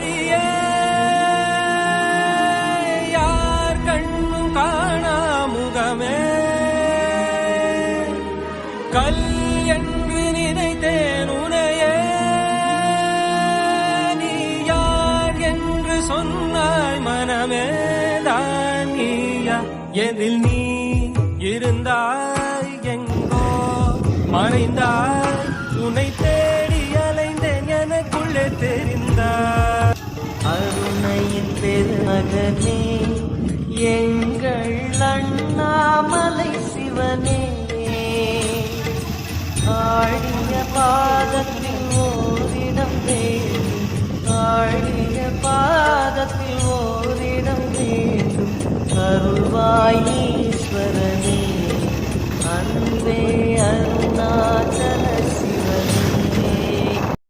வழியே யார் கண்ணும் காணா முகமே கல் என்று நினைத்தேன் உனையே நீ யார் என்று சொன்னாய் மனமே தான் நீயா எதில் நீ இருந்தாய் எங்கோ மறைந்தாய் உன்னை தேடி அலைந்தேன் எனக்குள்ளே தெரிந்தாய் அருணையின் பெருமகனே எங்கள் அண்ணாமலை சிவனே ஆழிய பாதத்தில் ஓரிடம் வேண்டும் ஆழிய பாதத்தில் ஓரிடம் வேண்டும் அருள்வாயே